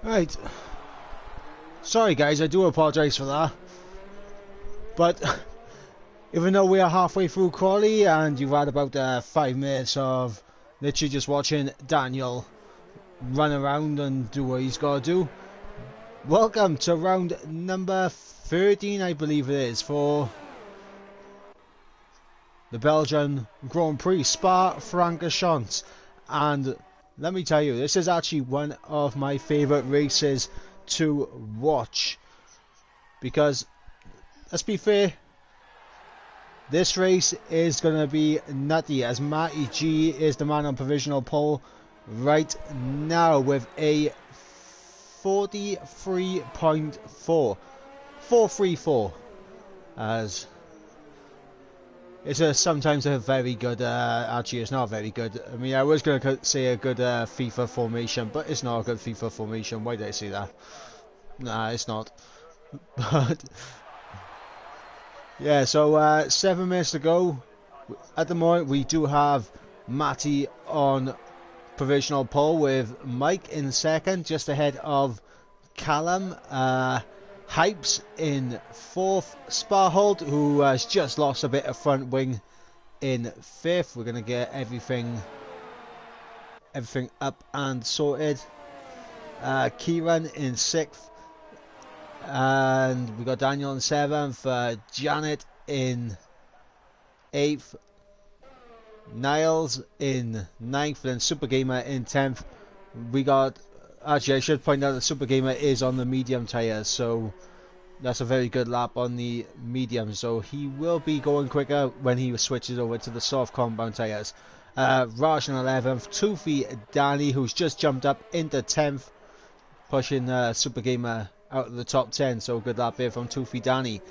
Right. Sorry guys, I do apologise for that. But even though we are halfway through quali and you've had about 5 minutes of literally just watching Daniel run around and do what he's got to do, welcome to round number 13, I believe it is, for the Belgian Grand Prix Spa-Francorchamps. And let me tell you, this is actually one of my favourite races to watch, because let's be fair, this race is going to be nutty, as Matty G is the man on provisional pole right now with a 434, as it's sometimes a very good, actually it's not very good. I mean, I was going to say a good FIFA formation, but it's not a good FIFA formation. Why did I say that? Nah, it's not. But yeah, so 7 minutes to go. At the moment, we do have Matty on provisional pole with Mike in second, just ahead of Callum. Hypes in fourth, Sparhold, who has just lost a bit of front wing, in fifth. We're going to get everything up and sorted. Kieran in sixth, and we got Daniel in seventh, Janet in eighth, Niles in ninth, and Super Gamer in 10th. We got, actually I should point out that Super Gamer is on the medium tyres, so that's a very good lap on the medium, so he will be going quicker when he switches over to the soft compound tyres. Raj in 11th, Toofy Danny, who's just jumped up into 10th, pushing Super Gamer out of the top 10, so good lap here from Toofy Danny.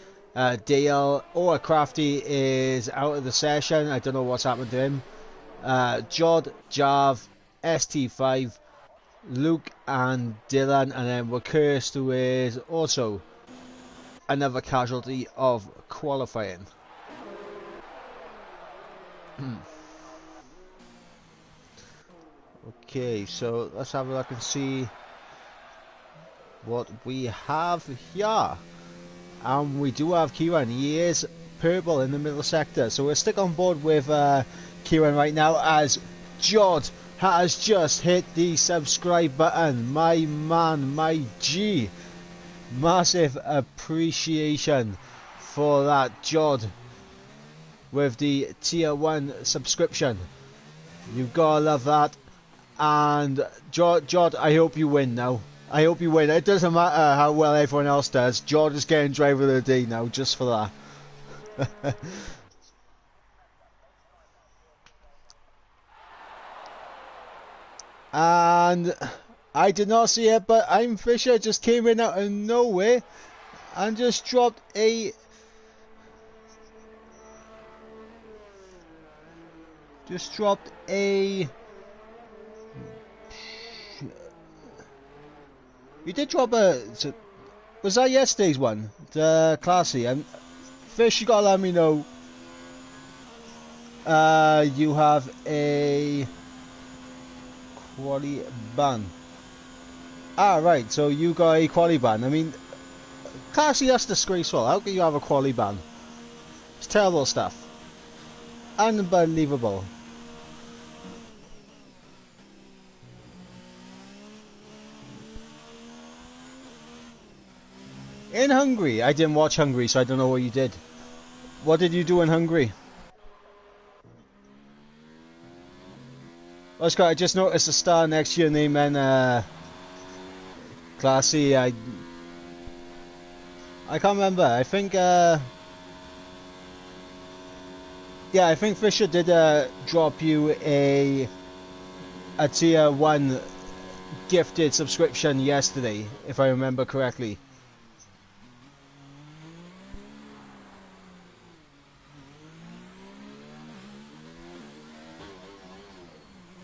Dale or Crafty is out of the session. I don't know what's happened to him. Jod, Jav, ST5, Luke and Dylan, and then Wakirst, who is also another casualty of qualifying. Okay, so let's have a look and see what we have here. And we do have Kieran. He is purple in the middle sector, so we'll stick on board with Kieran right now, as Jod has just hit the subscribe button. My man, my G, massive appreciation for that, Jod, with the tier 1 subscription. You gotta love that. And Jod, I hope you win now. I hope you win. It doesn't matter how well everyone else does. Jod is getting driver of the day now, just for that. And I did not see it, but I'm Fisher just came in out of nowhere and just dropped a You did drop a... Was that yesterday's one? The Classy? Fish, you gotta let me know. You have a... quali ban. Ah, right, so you got a quali ban. I mean, Classy, that's disgraceful. How can you have a quali ban? It's terrible stuff. Unbelievable. In Hungary? I didn't watch Hungary, so I don't know what you did. What did you do in Hungary? Oh, Scott, I just noticed a star next to your name and Classy. I can't remember. I think yeah, I think Fisher did drop you a tier 1 gifted subscription yesterday, if I remember correctly.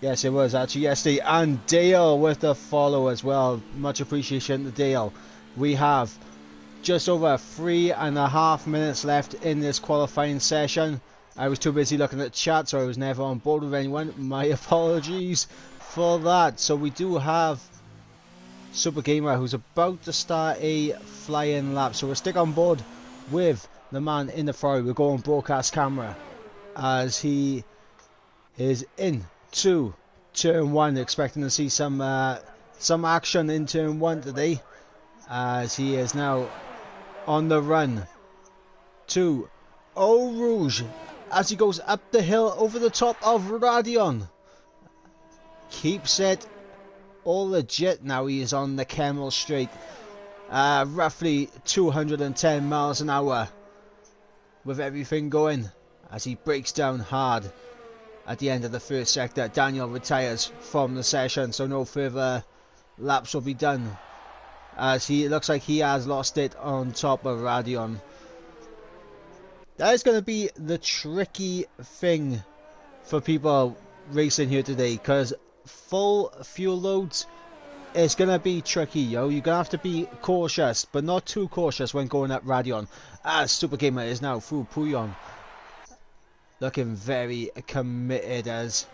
Yes, it was actually yesterday. And Dale with the follow as well. Much appreciation to Dale. We have just over 3.5 minutes left in this qualifying session. I was too busy looking at chat, so I was never on board with anyone. My apologies for that. So we do have Super Gamer, who's about to start a fly-in lap. So we'll stick on board with the man in the Ferrari. We'll go on broadcast camera as he is into turn 1, expecting to see some action in turn 1 today, as he is now on the run to Eau Rouge as he goes up the hill over the top of Radion. Keeps it all legit now. He is on the Camel Straight, roughly 210 miles an hour with everything going as he breaks down hard at the end of the first sector. Daniel retires from the session, so no further laps will be done, as it looks like he has lost it on top of Radion. That is going to be the tricky thing for people racing here today, because full fuel loads is going to be tricky, yo. You're going to have to be cautious, but not too cautious when going up Radion, as Super Gamer is now through Pouillon, looking very committed as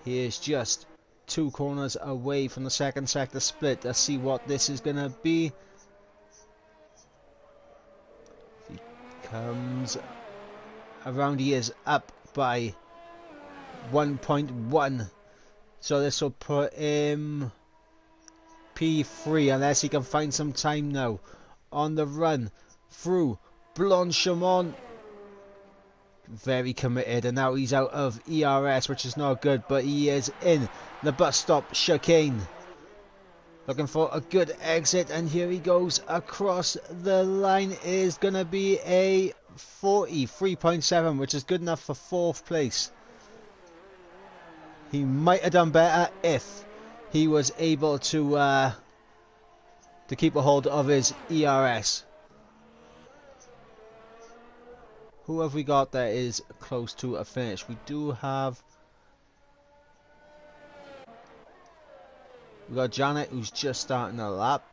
he is just 2 corners away from the second sector split. Let's see what this is going to be. He comes around, he is up by 1.1, so this will put him P3 unless he can find some time now on the run through Blanchimont. Very committed, and now he's out of ERS, which is not good, but he is in the bus stop chicane, looking for a good exit, and here he goes across the line. Is gonna be a 43.7, which is good enough for 4th place. He might have done better if he was able to keep a hold of his ERS. Who have we got that is close to a finish? We do have... we got Janet, who's just starting a lap.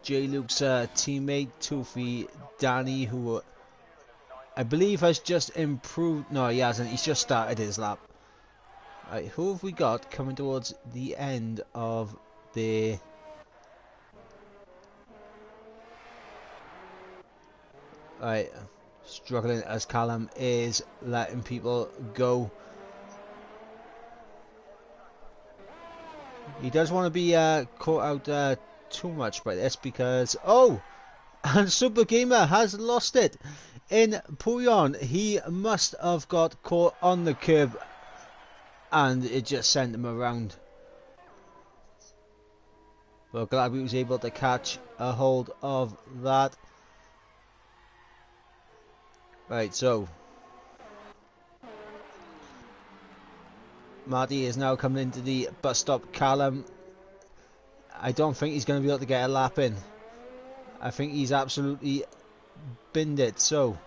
J-Luke's teammate, Toofy Danny, who I believe has just improved... no, he hasn't. He's just started his lap. Right, who have we got coming towards the end of the... right, struggling as Callum is letting people go. He does want to be caught out too much by this, because... oh! And Super Gamer has lost it in Pouillon. He must have got caught on the curb and it just sent him around. Well, glad we was able to catch a hold of that. Right, so Marty is now coming into the bus stop. Callum, I don't think he's going to be able to get a lap in. I think he's absolutely binned it. So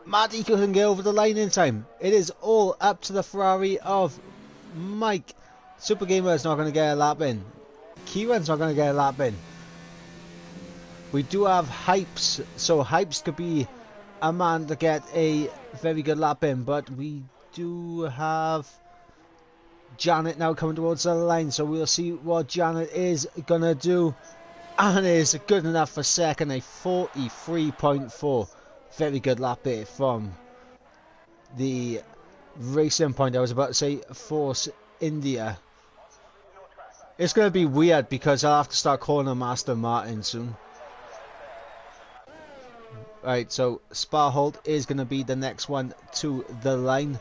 Marty couldn't get over the line in time. It is all up to the Ferrari of Mike. Super Gamer is not going to get a lap in. Kieran's not going to get a lap in. We do have Hypes, so Hypes could be a man to get a very good lap in, but we do have Janet now coming towards the line, so we'll see what Janet is gonna do, and is good enough for second, a 43.4. Very good lap here from the Racing Point. I was about to say Force India. It's gonna be weird because I'll have to start calling him Master Martin soon. Right, so Sparholt is going to be the next one to the line.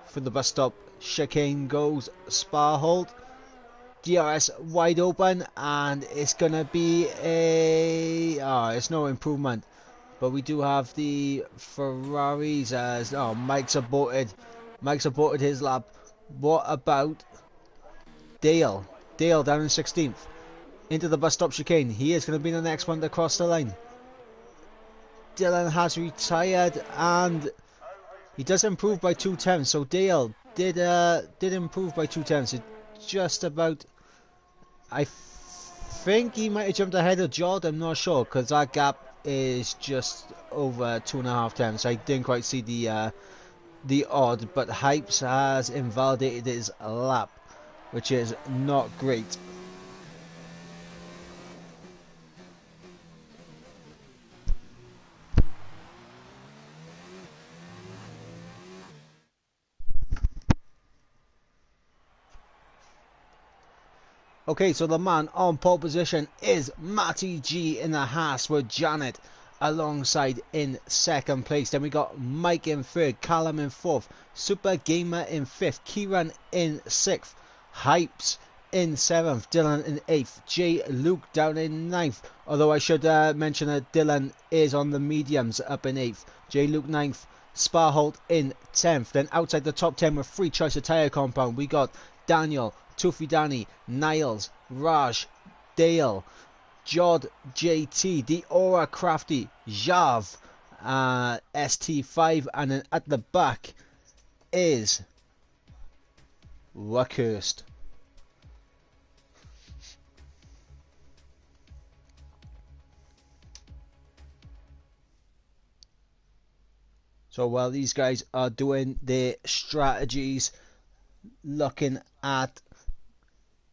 For the bus stop chicane goes Sparholt. DRS wide open, and it's going to be a... oh, it's no improvement. But we do have the Ferraris as... oh, Mike's aborted. Mike's aborted his lap. What about Dale? Dale down in 16th. Into the bus stop chicane. He is going to be the next one to cross the line. Dylan has retired, and he does improve by 2 tenths. So Dale did improve by 2 tenths. It just about... I think he might have jumped ahead of Jod. I'm not sure, because that gap is just over 2.5 tenths. I didn't quite see the odd, but Hypes has invalidated his lap, which is not great. Okay, so the man on pole position is Matty G in the Haas with Janet alongside in second place. Then we got Mike in third, Callum in fourth, Super Gamer in fifth, Kieran in sixth, Hypes in seventh, Dylan in eighth, J Luke down in ninth. Although I should mention that Dylan is on the mediums up in eighth, J Luke ninth, Sparholt in 10th. Then outside the top 10 with free choice of tyre compound, we got Daniel, Tuffy Danny, Niles, Raj, Dale, Jod, JT, The Aura Crafty, Jav, ST5, and then at the back is Luckhurst. So while these guys are doing their strategies, looking at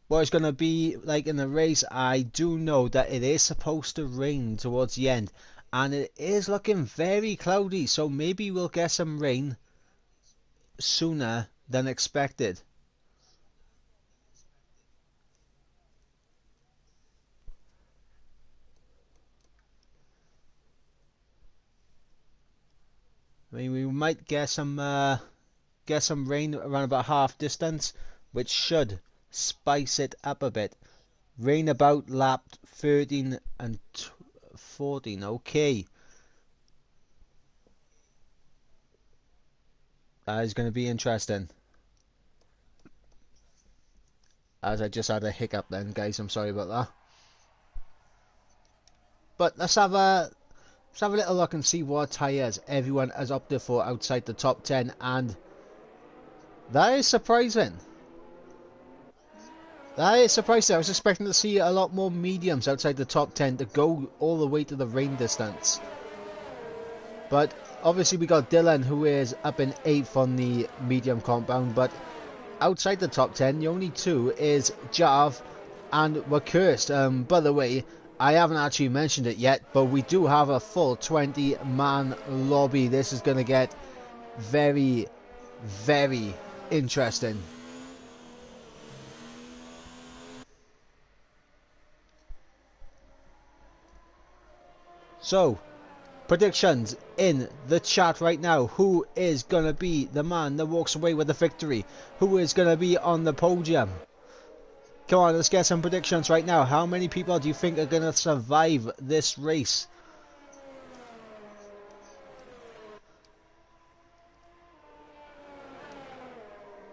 what it's going to be like in the race, I do know that it is supposed to rain towards the end, and it is looking very cloudy, so maybe we'll get some rain sooner than expected. I mean, we might get some rain around about half distance, which should spice it up a bit. Rain about lap 13 and 14. Okay. That is going to be interesting. As I just had a hiccup then, guys. I'm sorry about that. But let's have a little look and see what tyres everyone has opted for outside the top 10. And that is surprising. That is surprising. I was expecting to see a lot more mediums outside the top 10 to go all the way to the rain distance. But obviously we got Dylan, who is up in 8th on the medium compound. But outside the top 10, the only two is Jav and Luckhurst. By the way, I haven't actually mentioned it yet, but we do have a full 20-man lobby. This is going to get very, very interesting. So, predictions in the chat right now. Who is going to be the man that walks away with the victory? Who is going to be on the podium? Come on, let's get some predictions right now. How many people do you think are going to survive this race?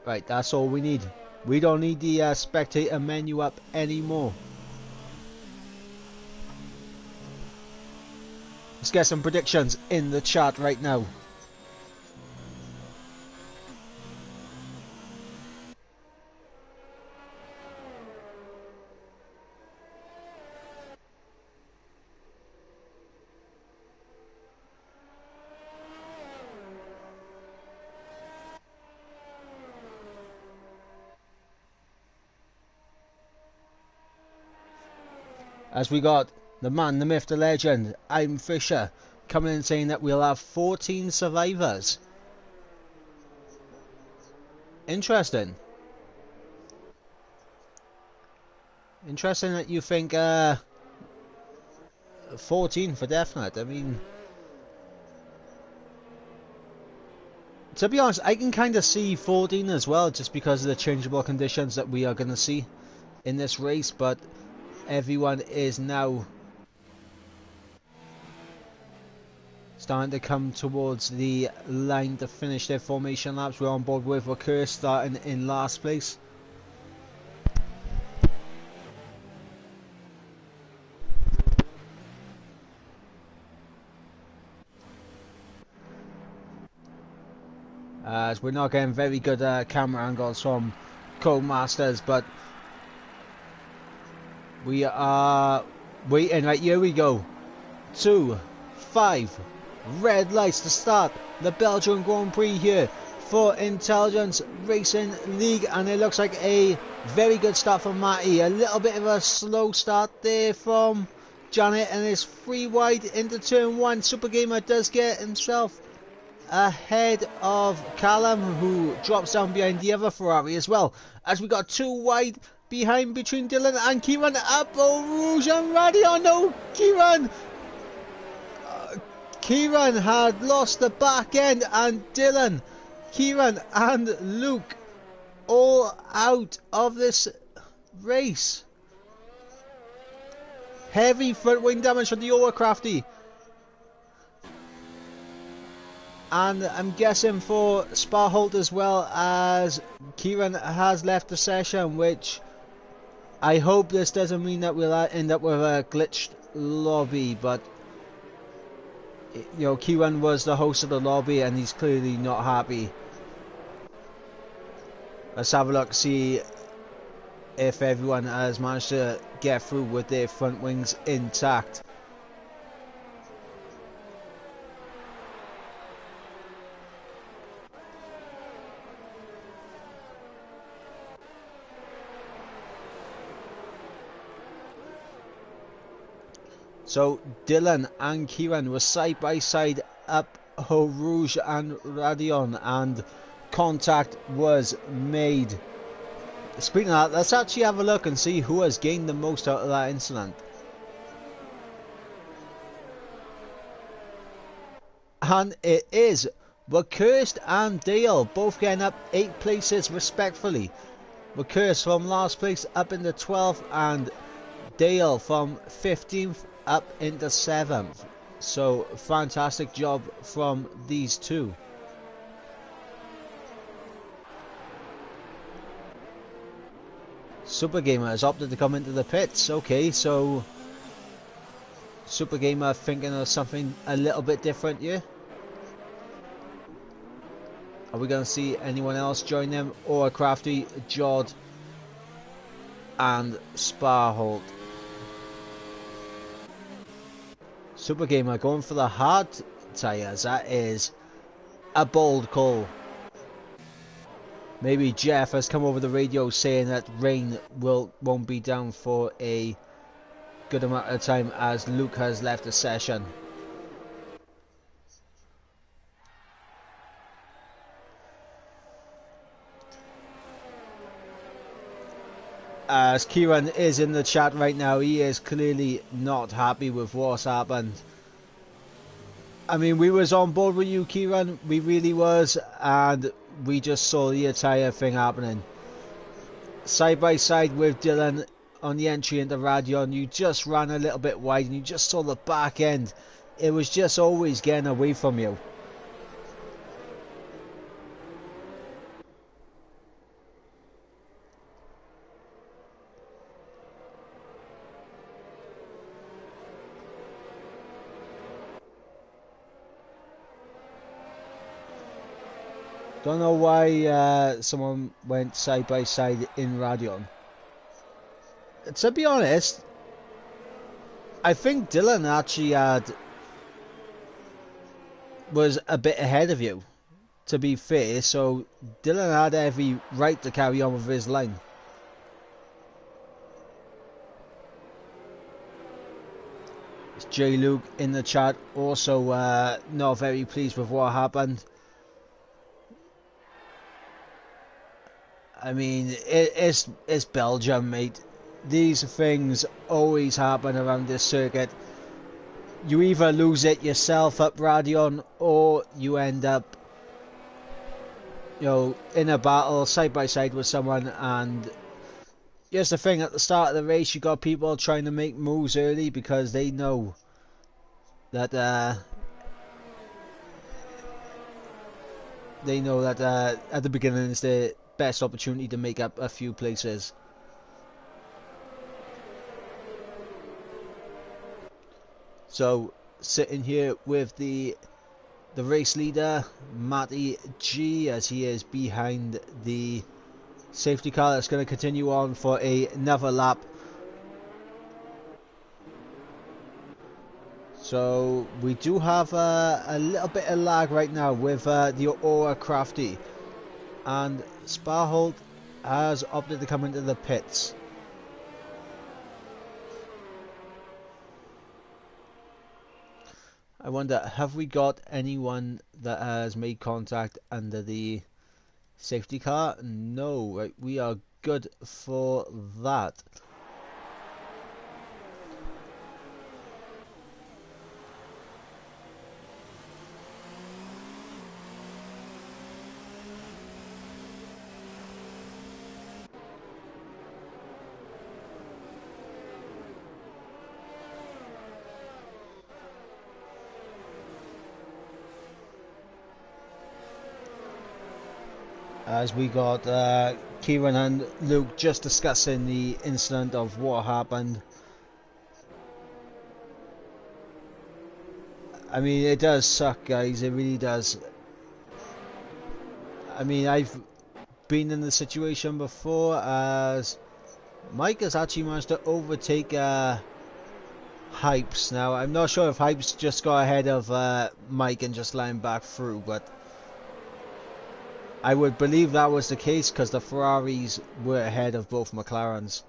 Right, that's all we need. We don't need the spectator menu up anymore. Let's get some predictions in the chat right now. As we got the man, the myth, the legend, I'm Fisher, coming in saying that we'll have 14 survivors. Interesting. Interesting that you think 14 for definite. I mean, to be honest, I can kind of see 14 as well, just because of the changeable conditions that we are going to see in this race. But everyone is now starting to come towards the line to finish their formation laps. We're on board with Luckhurst starting in last place. As we're not getting very good camera angles from Codemasters, but we are waiting. Right, here we go. 2, 5. Red lights to start the Belgian Grand Prix here for Intelligence Racing League, and it looks like a very good start for Matty. A little bit of a slow start there from Janet, and it's 3 wide into turn 1. Super Gamer does get himself ahead of Callum, who drops down behind the other Ferrari as well, as we got 2 wide behind between Dylan and Kieran. Up Rouge and Radio. No, Kieran had lost the back end, and Dylan, Kieran and Luke all out of this race. Heavy front wing damage from the Overcrafty, and I'm guessing for Sparholt as well, as Kieran has left the session, which I hope this doesn't mean that we'll end up with a glitched lobby, but you know, Kieran was the host of the lobby and he's clearly not happy. Let's have a look, see if everyone has managed to get through with their front wings intact. So Dylan and Kieran were side by side up Eau Rouge and Radion, and contact was made. Speaking of that, let's actually have a look and see who has gained the most out of that incident. And it is Wakirst and Dale, both getting up 8 places respectfully. Wakirst from last place up into 12th, and Dale from 15th up into 7th. So fantastic job from these two. Super Gamer has opted to come into the pits. Okay, so Super Gamer thinking of something a little bit different here. Are we going to see anyone else join them? Or Crafty, Jod and Sparholt? Super Gamer going for the hard tyres. That is a bold call. Maybe Jeff has come over the radio saying that rain won't be down for a good amount of time, as Luke has left the session. As Kieran is in the chat right now, he is clearly not happy with what's happened. I mean, we was on board with you, Kieran, we really was, and we just saw the entire thing happening. Side by side with Dylan on the entry into Radion, you just ran a little bit wide and you just saw the back end. It was just always getting away from you. Don't know why someone went side by side in Radion. To be honest, I think Dylan actually was a bit ahead of you, to be fair, so Dylan had every right to carry on with his line. It's J Luke in the chat, also not very pleased with what happened. I mean, it's Belgium, mate. These things always happen around this circuit. You either lose it yourself up Radion, or you end up, you know, in a battle side by side with someone. And here's the thing: at the start of the race, you got people trying to make moves early because they know that at the beginning is the best opportunity to make up a few places. So sitting here with the race leader Matty G, as he is behind the safety car that's going to continue on for another lap. So we do have a little bit of lag right now with the Aura Crafty, and Sparhold has opted to come into the pits. I wonder, have we got anyone that has made contact under the safety car? No, right, we are good for that. As we got Kieran and Luke just discussing the incident of what happened. I mean, it does suck, guys, it really does. I mean, I've been in the situation before, as Mike has actually managed to overtake Hypes. Now, I'm not sure if Hypes just got ahead of Mike and just let him back through, but I would believe that was the case because the Ferraris were ahead of both McLarens.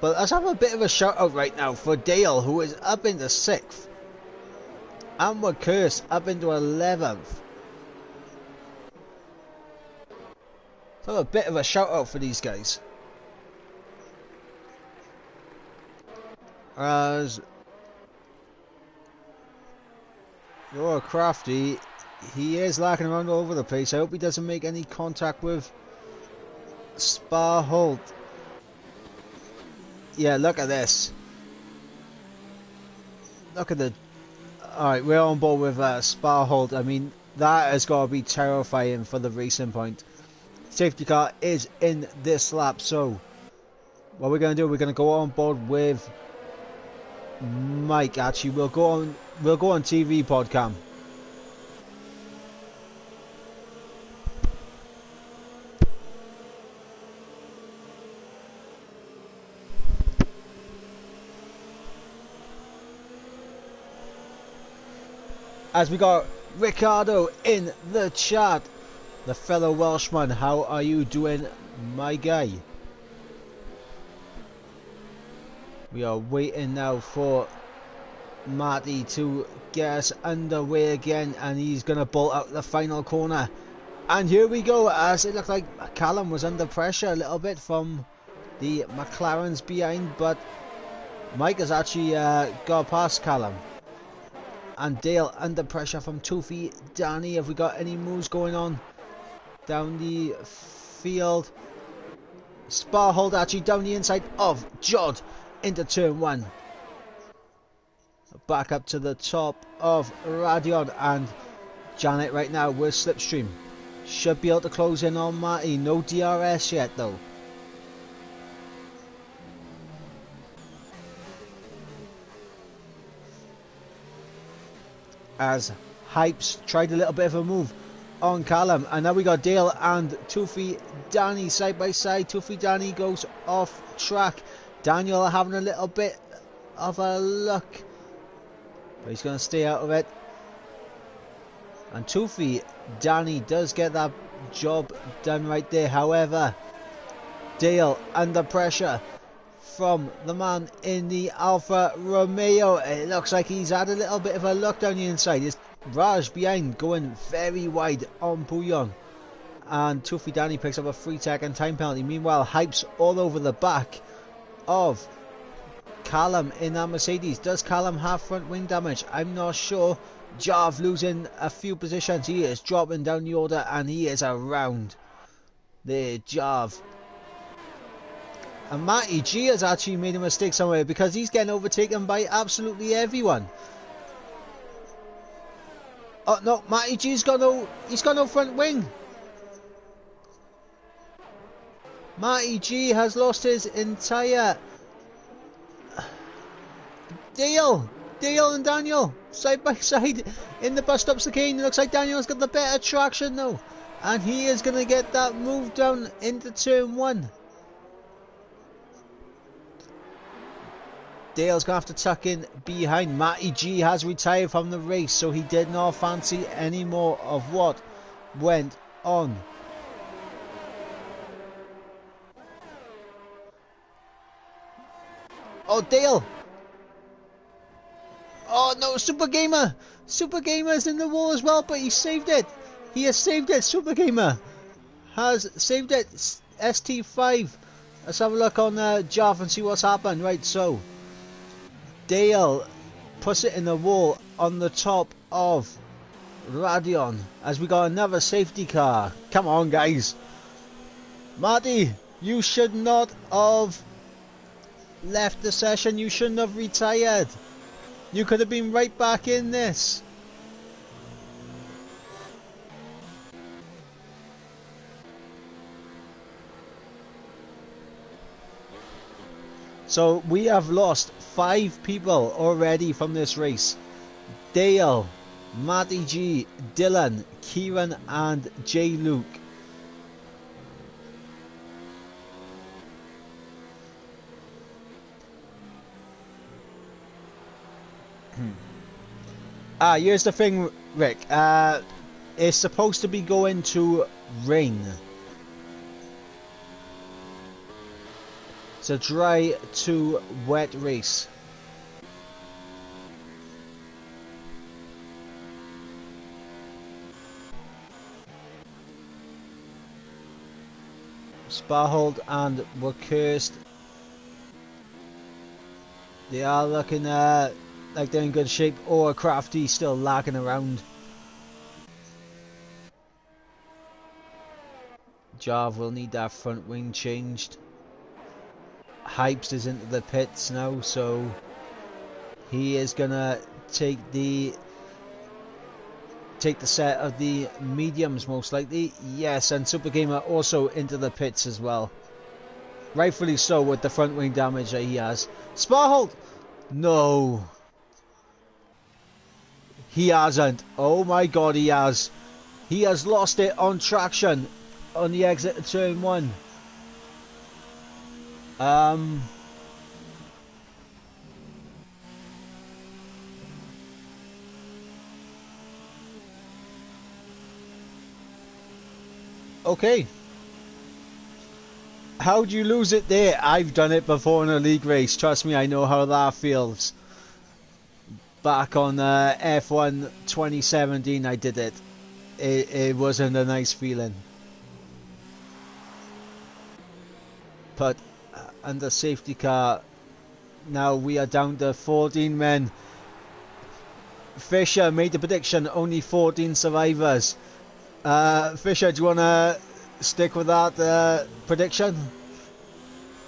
But let's have a bit of a shout out right now for Dale, who is up into 6th. And we're Cursed up into 11th. So a bit of a shout out for these guys. As you're crafty, he is lacking around all over the place. I hope he doesn't make any contact with Sparhold. Yeah, look at this. Look at the... Alright, we're on board with Sparhold. I mean, that has got to be terrifying for the racing point. Safety car is in this lap, so what we're going to do, we're going to go on board with Mike. Actually, we'll go on TV podcam. As we got Ricardo in the chat, the fellow Welshman. How are you doing, my guy? We are waiting now for Marty to get us underway again, and he's going to bolt out the final corner. And here we go, as it looked like Callum was under pressure a little bit from the McLarens behind, but Mike has actually got past Callum. And Dale under pressure from Toofy. Danny, have we got any moves going on down the field? Sparhold actually down the inside of Jod into turn 1. Back up to the top of Radion, and Janet right now with Slipstream. Should be able to close in on Marty. No DRS yet though. As Hypes tried a little bit of a move on Callum, and now we got Dale and Toofy Danny side by side. Toofy Danny goes off track. Daniel having a little bit of a look, but he's going to stay out of it. And Toofy Danny does get that job done right there. However, Dale under pressure from the man in the Alfa Romeo. It looks like he's had a little bit of a look down the inside. It's Raj behind going very wide on Pouillon. And Toofy Danny picks up a 3-second time penalty. Meanwhile, Hypes all over the back of Callum in that Mercedes. Does Callum have front wing damage? I'm not sure. Jarv losing a few positions. He is dropping down the order, and he is around there, Jarv. And Matty G has actually made a mistake somewhere, because he's getting overtaken by absolutely everyone. Oh no, Matty G's got no front wing. Matty G has lost his entire... Dale and Daniel side by side in the bus stop chicane. It looks like Daniel's got the better traction though, and he is going to get that move down into turn 1. Dale's going to have to tuck in behind. Matty G has retired from the race, so he did not fancy any more of what went on. Oh, Dale! Oh no, Super Gamer! Super Gamer's in the wall as well, but he saved it! He has saved it! Super Gamer has saved it! ST5. Let's have a look on Jav and see what's happened. Right, so Dale puts it in the wall on the top of Radion as we got another safety car. Come on, guys. Marty, you should not have left the session. You shouldn't have retired. You could have been right back in this. So we have lost 5 people already from this race. Dale, Matty G, Dylan, Kieran and J Luke. Here's the thing, Rick. It's supposed to be going to rain. It's a dry to wet race. Sparhold and were cursed. They are looking like they're in good shape. Or Crafty still lagging around. Jarv will need that front wing changed. Hypes is into the pits now, so he is gonna take the set of the mediums most likely. Yes, and Super Gamer also into the pits as well. Rightfully so with the front wing damage that he has. Sparhold! No. He hasn't. Oh my god, he has. He has lost it on traction on the exit of turn 1. Okay. How'd you lose it there? I've done it before in a league race. Trust me, I know how that feels. Back on F1 2017 I did it. It wasn't a nice feeling. But under safety car, now we are down to 14 men. Fisher made the prediction, only 14 survivors. Fisher, do you want to stick with that prediction?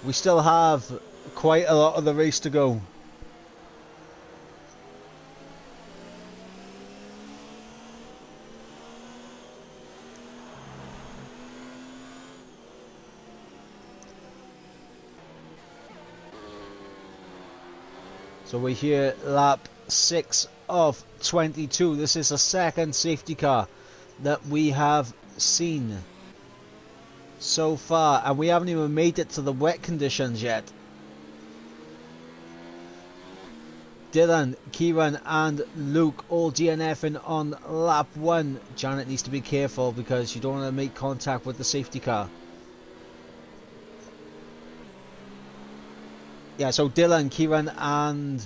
We still have quite a lot of the race to go. So we're here lap 6 of 22. This is the second safety car that we have seen so far, and we haven't even made it to the wet conditions yet. Dylan, Kieran and Luke all DNFing on lap 1. Janet needs to be careful because you don't want to make contact with the safety car. Yeah, so Dylan, Kieran and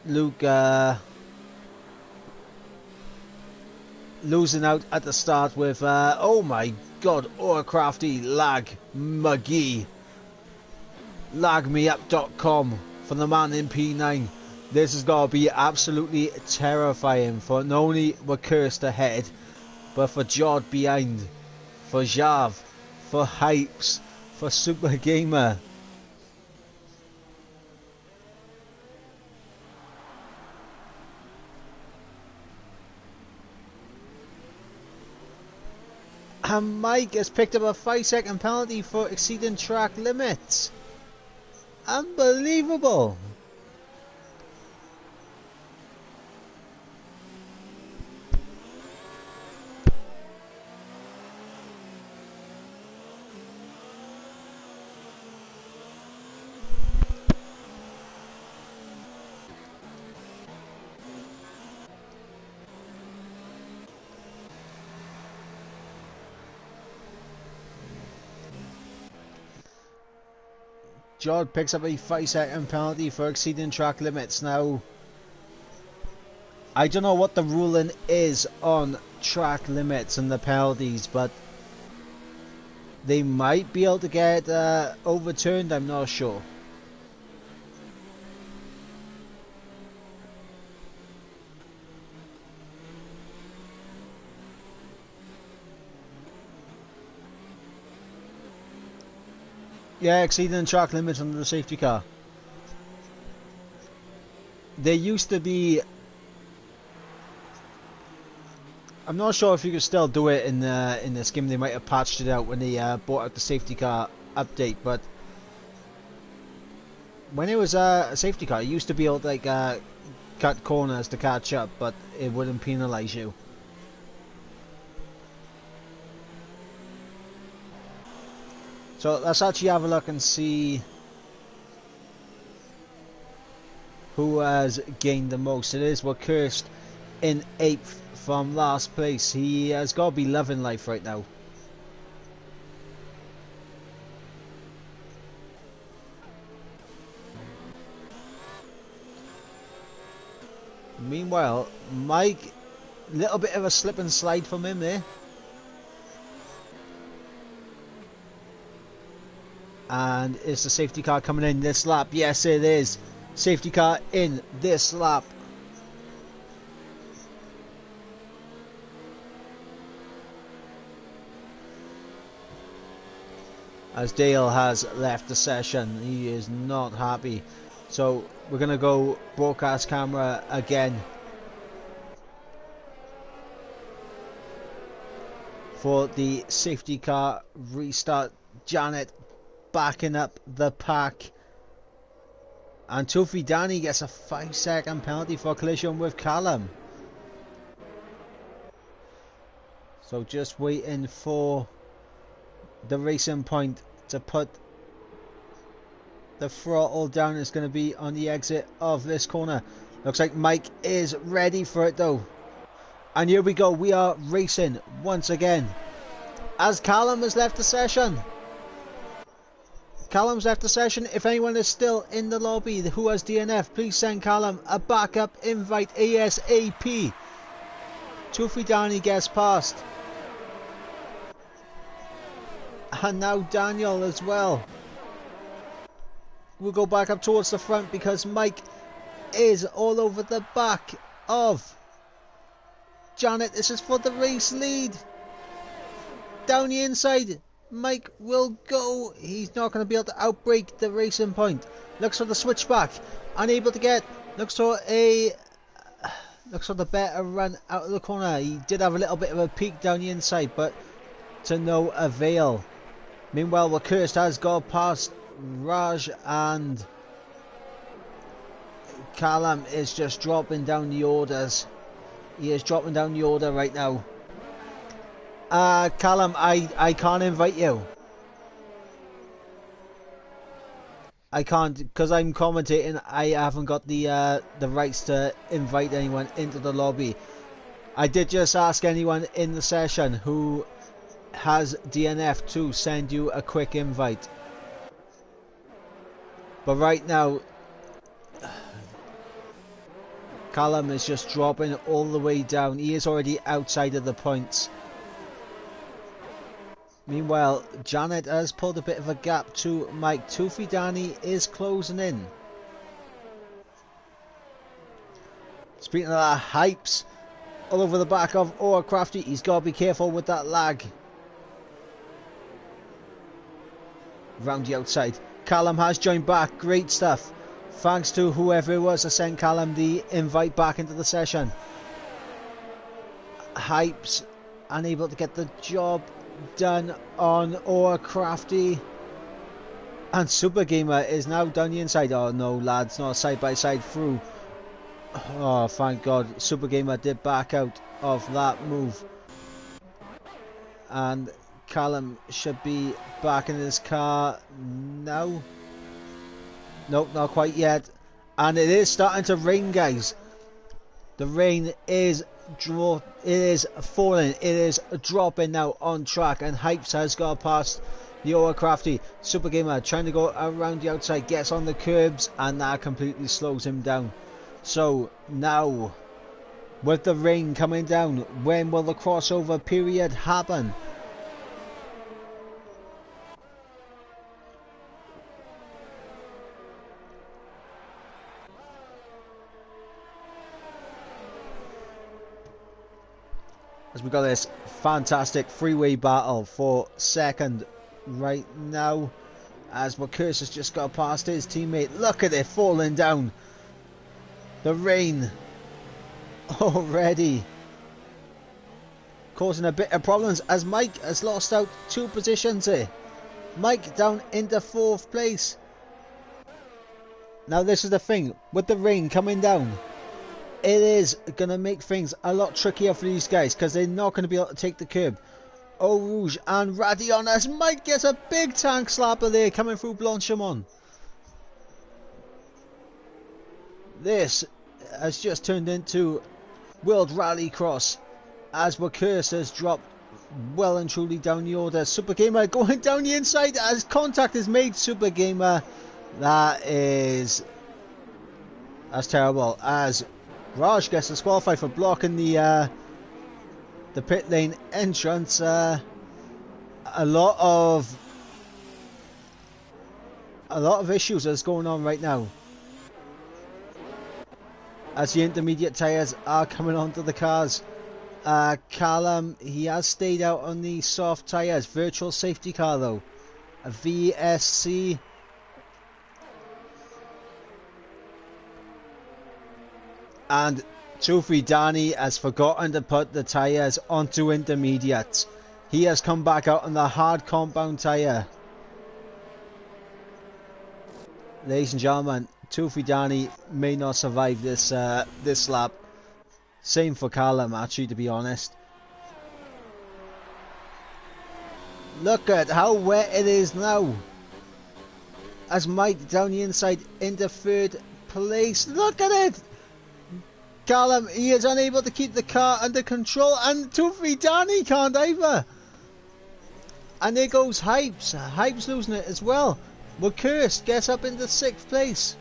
Luke losing out at the start with, oh my god, Crafty, lag, McGee, lagmeup.com from the man in P9. This has got to be absolutely terrifying for not only we're cursed ahead, but for Jod behind, for Jav, for Hypes, for Super Gamer. And Mike has picked up a 5-second penalty for exceeding track limits. Unbelievable. George picks up a 5-second penalty for exceeding track limits. Now, I don't know what the ruling is on track limits and the penalties, but they might be able to get overturned, I'm not sure. Yeah, exceeding track limits under the safety car. There used to be... I'm not sure if you can still do it in this game. They might have patched it out when they brought out the safety car update, but when it was a safety car, you used to be able to like cut corners to catch up, but it wouldn't penalise you. So let's actually have a look and see who has gained the most. It is Wakirst in 8th from last place. He has got to be loving life right now. Meanwhile, Mike, little bit of a slip and slide from him there. And is the safety car coming in this lap? Yes, it is. Safety car in this lap. As Dale has left the session, he is not happy. So we're going to go broadcast camera again for the safety car restart. Janet backing up the pack, and Tufi Danny gets a 5-second penalty for collision with Callum. So just waiting for the racing point to put the throttle down. Is going to be on the exit of this corner. Looks like Mike is ready for it though, and here we go. We are racing once again as Callum has left the session. Callum's left the session. If anyone is still in the lobby who has DNF, please send Callum a backup invite ASAP. Tufi Danny gets past, and now Daniel as well. We'll go back up towards the front because Mike is all over the back of Janet. This is for the race lead. Down the inside, Mike will go. He's not going to be able to outbrake the racing point. Looks for the switchback. Unable to get. Looks for the better run out of the corner. He did have a little bit of a peek down the inside, but to no avail. Meanwhile, Wakirst has got past Raj, and Callum is just dropping down the orders. He is dropping down the order right now. Callum, I can't invite you. I can't because I'm commentating. I haven't got the rights to invite anyone into the lobby. I did just ask anyone in the session who has DNF to send you a quick invite. But right now, Callum is just dropping all the way down. He is already outside of the points. Meanwhile, Janet has pulled a bit of a gap to Mike. Tufi Danny is closing in. Speaking of that, Hypes all over the back of Crafty. He's got to be careful with that lag. Round the outside. Callum has joined back. Great stuff. Thanks to whoever it was that sent Callum the invite back into the session. Hypes unable to get the job done on Crafty, and Super Gamer is now down the inside. Oh no, lads, not side by side through. Oh, thank God, Super Gamer did back out of that move, and Callum should be back in his car now. Nope, not quite yet, and it is starting to rain, guys. The rain is falling, it is dropping now on track, and Hypes has got past the Crafty. Super Gamer trying to go around the outside, gets on the curbs, and that completely slows him down. So now, with the rain coming down, when will the crossover period happen? As we got this fantastic freeway battle for second right now, as McCurse has just got past his teammate. Look at it falling down. The rain already causing a bit of problems, as Mike has lost out 2 positions here. Mike down into 4th place. Now this is the thing, with the rain coming down, it is going to make things a lot trickier for these guys, because they're not going to be able to take the curb. Eau Rouge and Radion, as Mike gets a big tank slapper there coming through Blanchimont. This has just turned into World Rallycross, as McCurse has dropped well and truly down the order. Super Gamer going down the inside as contact is made. Super Gamer, that's terrible, as Raj gets disqualified for blocking the pit lane entrance. A lot of issues that's going on right now, as the intermediate tyres are coming onto the cars. Callum, he has stayed out on the soft tyres. Virtual safety car though. A VSC. And Tufi Danny has forgotten to put the tyres onto intermediates. He has come back out on the hard compound tyre. Ladies and gentlemen, Tufi Danny may not survive this this lap. Same for Callum, actually, to be honest. Look at how wet it is now, as Mike down the inside into 3rd place. Look at it! Callum, he is unable to keep the car under control, and Tufi Danny can't either. And there goes Hypes. Hypes losing it as well. McCurse gets up into 6th place.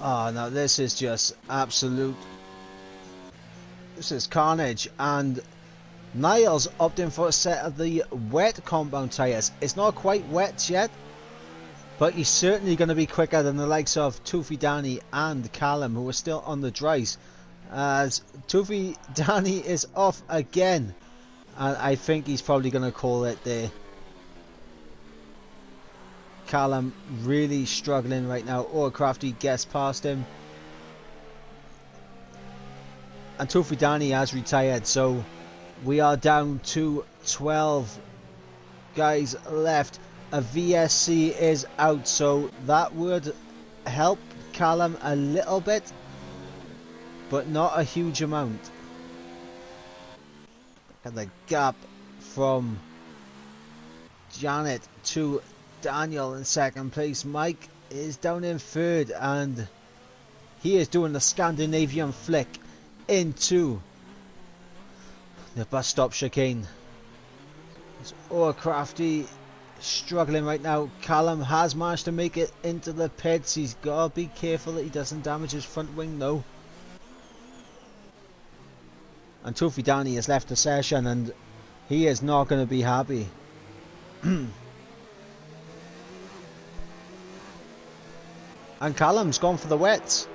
Oh, now this is just absolute. This is carnage, and Niles opting for a set of the wet compound tyres. It's not quite wet yet, but he's certainly going to be quicker than the likes of Tufi Danny and Callum, who are still on the dries. As Tufi Danny is off again, and I think he's probably going to call it there. Callum really struggling right now. Crafty gets past him, and Tufi Danny has retired, so we are down to 12 guys left. A VSC is out, so that would help Callum a little bit, but not a huge amount. And the gap from Janet to Daniel in 2nd place. Mike is down in 3rd, and he is doing the Scandinavian flick into the bus stop chicane. It's Crafty struggling right now. Callum has managed to make it into the pits. He's got to be careful that he doesn't damage his front wing though. And Tufi Danny has left the session, and he is not going to be happy. And Callum's gone for the wets.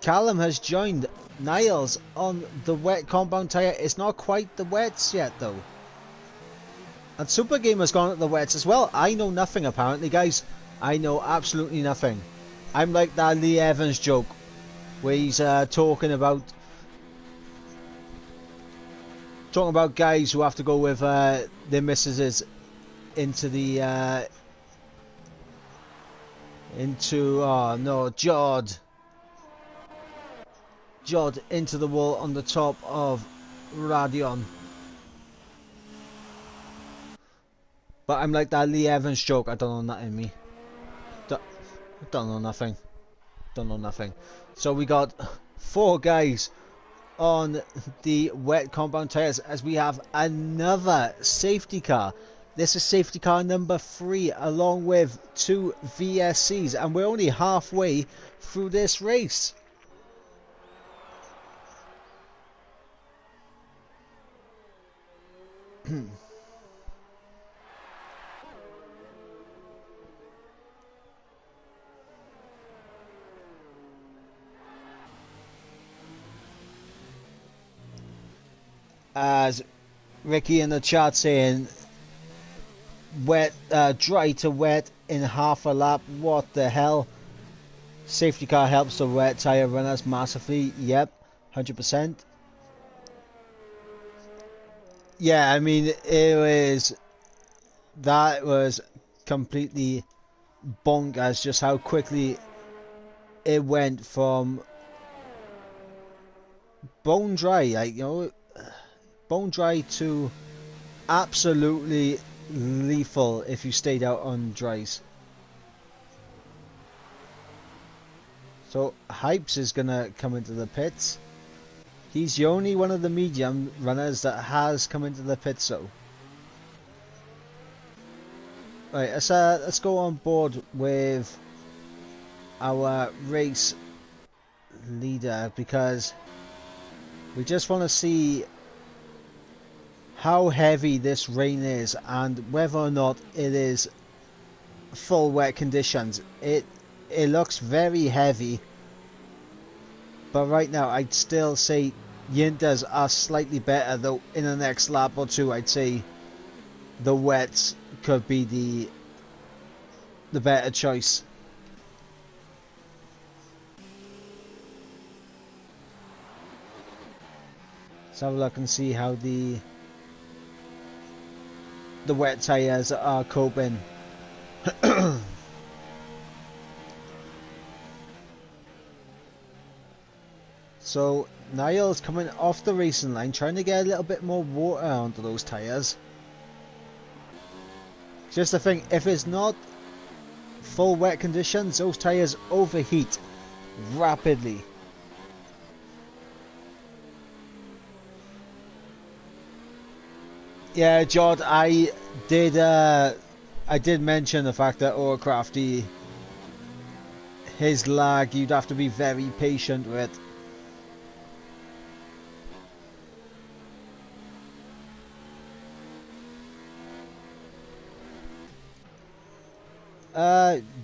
Callum has joined Niles on the wet compound tyre. It's not quite the wets yet though. And Super Gamer's gone at the wets as well. I know nothing apparently, guys. I know absolutely nothing. I'm like that Lee Evans joke where he's talking about guys who have to go with their missuses into the Jod into the wall on the top of Radion. But I'm like that Lee Evans joke. I don't know nothing, me. Don't know nothing. Don't know nothing. So we got 4 guys on the wet compound tyres as we have another safety car. This is safety car number 3 along with 2 VSCs, and we're only halfway through this race. As Ricky in the chat saying wet, dry to wet in half a lap. What the hell? Safety car helps the wet tyre runners massively. Yep, 100%. Yeah, I mean, that was completely bonkers just how quickly it went from bone dry, like, you know, bone dry to absolutely lethal if you stayed out on dries. So Hypes is gonna come into the pits. He's the only one of the medium runners that has come into the pits, though. Right, let's go on board with our race leader, because we just want to see how heavy this rain is and whether or not it is full wet conditions. It looks very heavy, but right now I'd still say Yintas are slightly better, though in the next lap or two I'd say the wets could be the better choice. Let's have a look and see how the wet tyres are coping. So Niall's coming off the racing line, trying to get a little bit more water onto those tyres. Just the thing, if it's not full wet conditions, those tyres overheat rapidly. Yeah, Jod, I did mention the fact that Crafty, his lag, you'd have to be very patient with.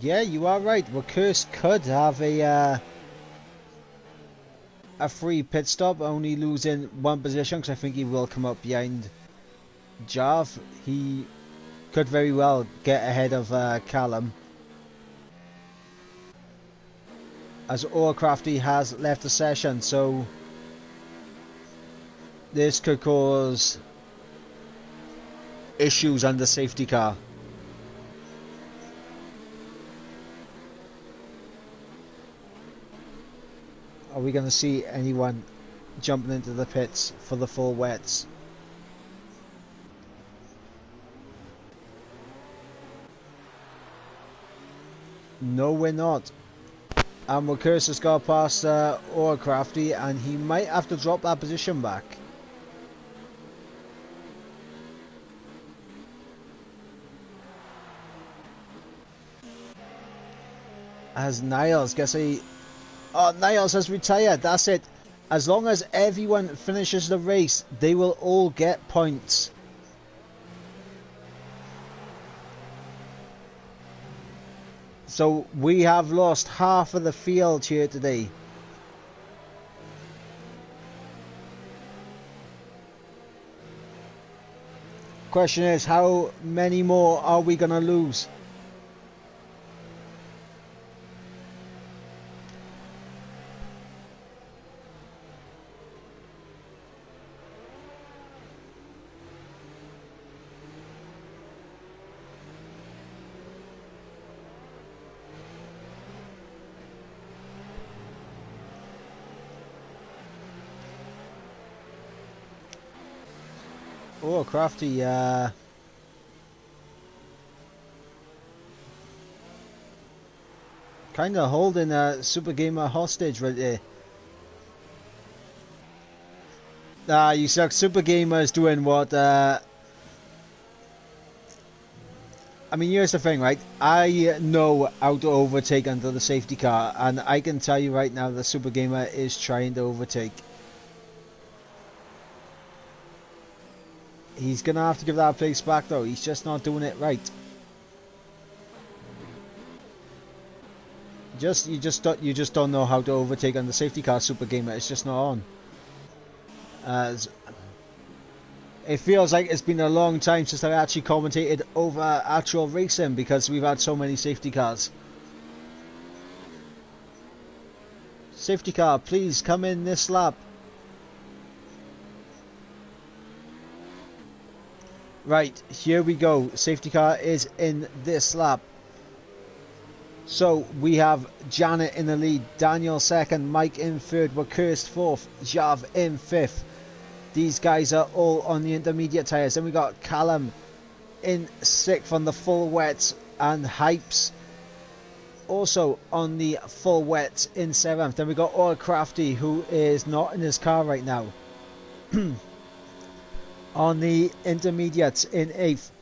Yeah, you are right. Well, Curse could have a free pit stop, only losing 1 position, because I think he will come up behind Jav. He could very well get ahead of Callum, as Crafty has left the session, so this could cause issues on the safety car. Are we going to see anyone jumping into the pits for the full wets? No, we're not. And Curse has got past Crafty, and he might have to drop that position back. As Niles gets a... Oh, Niles has retired. That's it. As long as everyone finishes the race, they will all get points. So we have lost half of the field here today. Question is, how many more are we going to lose? Oh, Crafty, kind of holding a Super Gamer hostage right there. You suck. Super Gamer's doing what? I mean, here's the thing, right? I know how to overtake under the safety car, and I can tell you right now that Super Gamer is trying to overtake. He's gonna have to give that place back, though. He's just not doing it right. You just don't know how to overtake on the safety car, Super Gamer. It's just not on. It feels like it's been a long time since I actually commentated over actual racing because we've had so many safety cars. Safety car, please come in this lap. Right, here we go. Safety car is in this lap. So we have Janet in the lead, Daniel second, Mike in third, Wakirst fourth, Jav in fifth. These guys are all on the intermediate tyres. Then we got Callum in sixth on the full wets, and Hypes also on the full wets in seventh. Then we got Oil Crafty, who is not in his car right now, on the intermediates in eighth.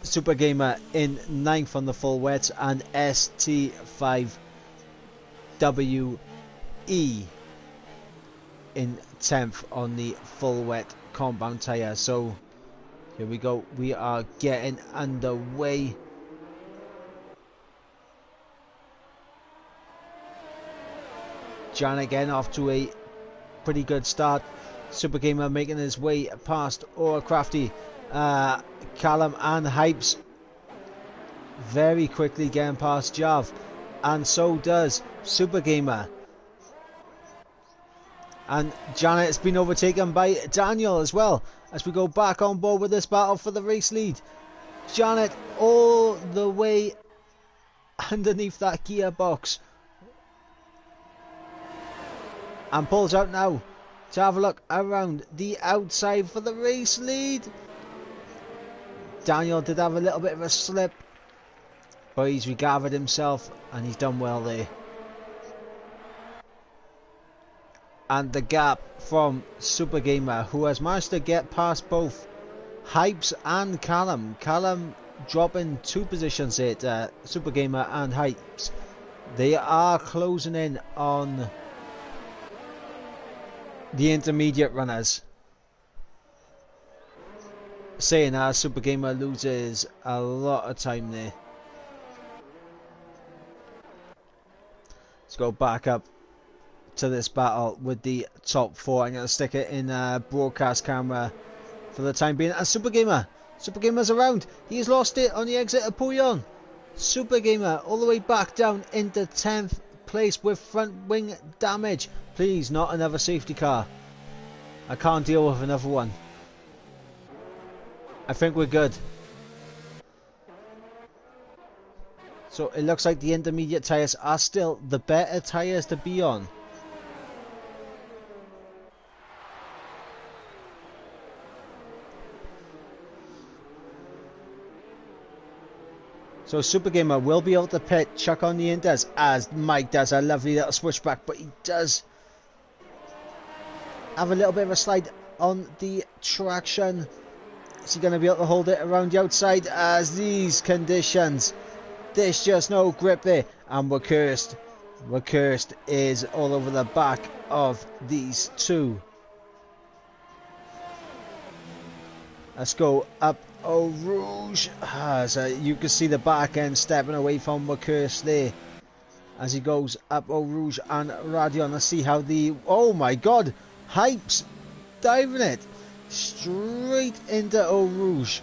Super Gamer in ninth on the full wets, and ST5WE in 10th on the full wet compound tyre. So here we go, we are getting underway. Jan again off to a pretty good start. Super Gamer making his way past Aura Crafty, Callum and Hypes very quickly getting past Jav, and so does Super Gamer. And Janet has been overtaken by Daniel as well, as we go back on board with this battle for the race lead. Janet all the way underneath that gearbox, and pulls out now to have a look around the outside for the race lead. Daniel did have a little bit of a slip, but he's regathered himself and he's done well there. And the gap from Super Gamer, who has managed to get past both Hypes and Callum. Callum dropping 2 positions at Super Gamer and Hypes. They are closing in on the intermediate runners. Saying our Super Gamer loses a lot of time there. Let's go back up to this battle with the top 4. I'm going to stick it in broadcast camera for the time being. And Super Gamer's around. He's lost it on the exit of Pouillon. Super Gamer all the way back down into 10th place with front wing damage. Please, not another safety car. I can't deal with another one. I think we're good. So it looks like the intermediate tyres are still the better tyres to be on. So Super Gamer will be able to pit, chuck on the Inders, as Mike does a lovely little switchback, but he does have a little bit of a slide on the traction. Is he going to be able to hold it around the outside as these conditions? There's just no grip there, and we're cursed. We're cursed is all over the back of these two. Let's go up Eau Rouge. So you can see the back end stepping away from Wakirst there as he goes up Eau Rouge and Radion. Let's see how the... Oh my god! Hypes diving it straight into Eau Rouge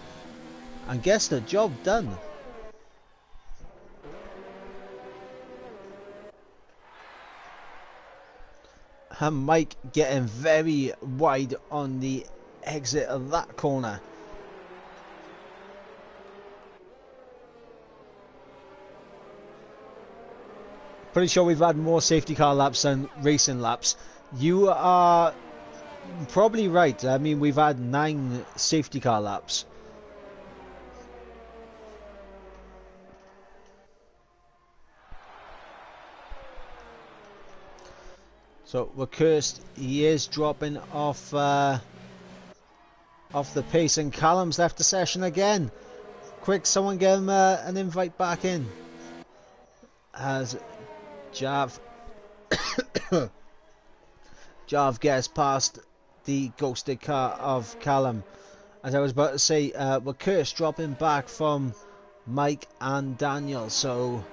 and gets the job done. And Mike getting very wide on the exit of that corner. Pretty sure we've had more safety car laps than racing laps. You are probably right. I mean, we've had 9 safety car laps. So we're cursed. He is dropping off the pace, and Callum's left the session again. Quick, someone give him an invite back in. As Jav gets past the ghosted car of Callum. As I was about to say, we're cursed dropping back from Mike and Daniel, so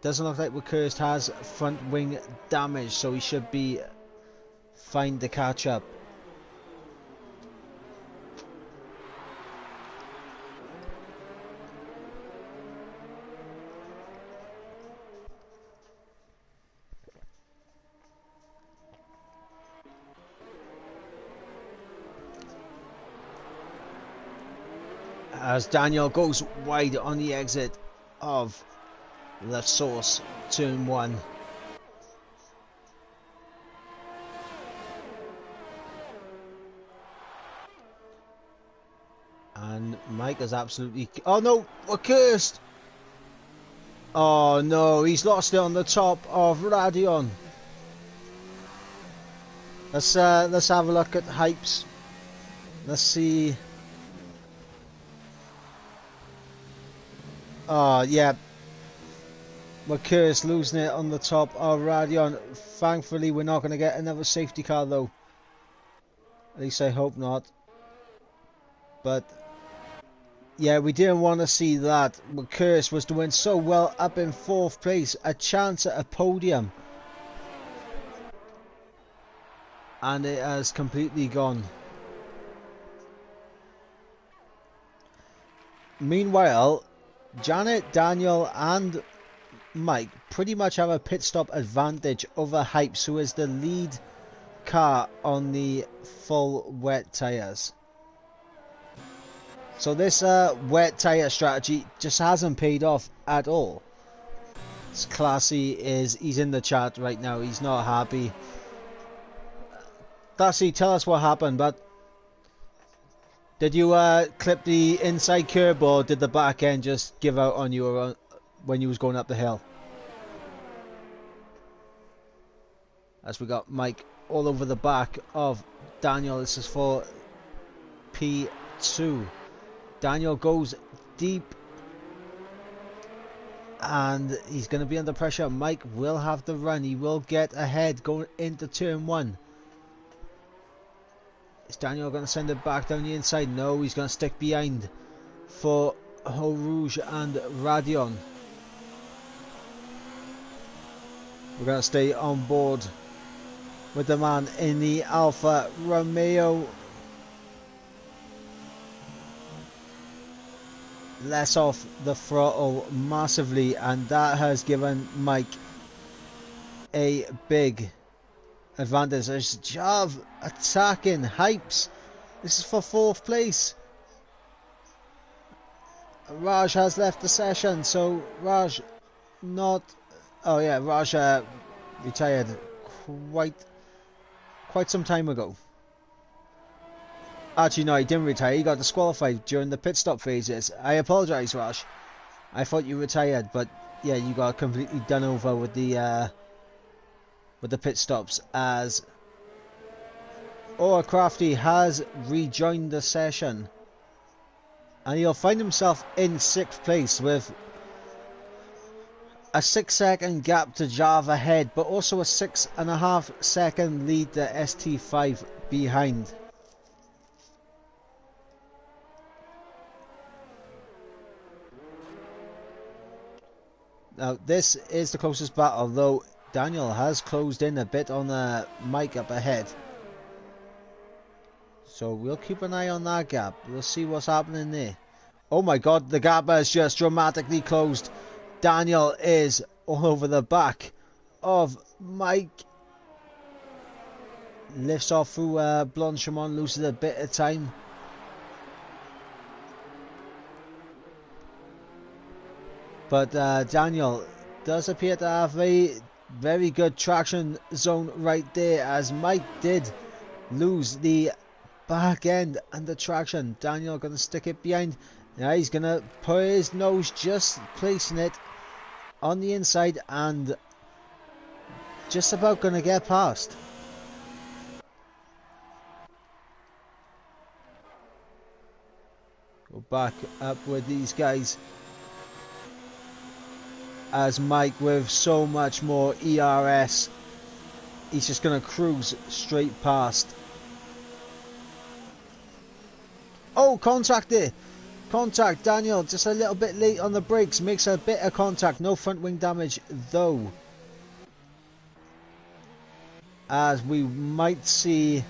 doesn't look like Cursed has front wing damage, so he should be fine to catch up. As Daniel goes wide on the exit of the source, turn 1. And Mike is absolutely... Oh no, we're cursed! Oh no, he's lost it on the top of Radion. Let's have a look at hypes. Let's see. Oh yeah, we're cursed, losing it on the top of Radion. Thankfully we're not going to get another safety car though. At least I hope not. But yeah, we didn't want to see that. Cursed was doing so well up in 4th place, a chance at a podium, and it has completely gone. Meanwhile, Janet, Daniel and Mike pretty much have a pit stop advantage over Hypes, who is the lead car on the full wet tyres. So this wet tyre strategy just hasn't paid off at all. It's Classy he's in the chat right now. He's not happy. Classy, tell us what happened, but did you clip the inside curb, or did the back end just give out on you when you was going up the hill? As we got Mike all over the back of Daniel. This is for P2. Daniel goes deep and he's going to be under pressure. Mike will have the run. He will get ahead going into turn 1. Is Daniel going to send it back down the inside? No, he's going to stick behind for Eau Rouge and Radion. We're going to stay on board with the man in the Alfa Romeo. Less off the throttle massively, and that has given Mike a big advantage. There's Jav attacking Hypes. This is for 4th place. Raj has left the session, so Raj not... Oh yeah, Raj retired quite some time ago. Actually no, he didn't retire. He got disqualified during the pit stop phases. I apologise, Raj. I thought you retired, but yeah, you got completely done over with the pit stops, as Crafty has rejoined the session, and he'll find himself in 6th place with a 6-second gap to Java ahead, but also a 6.5 second lead to ST5 behind. Now this is the closest battle, though Daniel has closed in a bit on Mike up ahead. So we'll keep an eye on that gap. We'll see what's happening there. Oh my god, the gap has just dramatically closed. Daniel is all over the back of Mike. Lifts off through Blanchimont, loses a bit of time. But Daniel does appear to have a very good traction zone right there, as Mike did lose the back end and the traction. Daniel going to stick it behind. Now he's going to put his nose, just placing it on the inside and just about going to get past. Go back up with these guys as Mike with so much more ERS. He's just going to cruise straight past. Oh, contact there. Contact. Daniel just a little bit late on the brakes. Makes a bit of contact. No front wing damage though. As we might see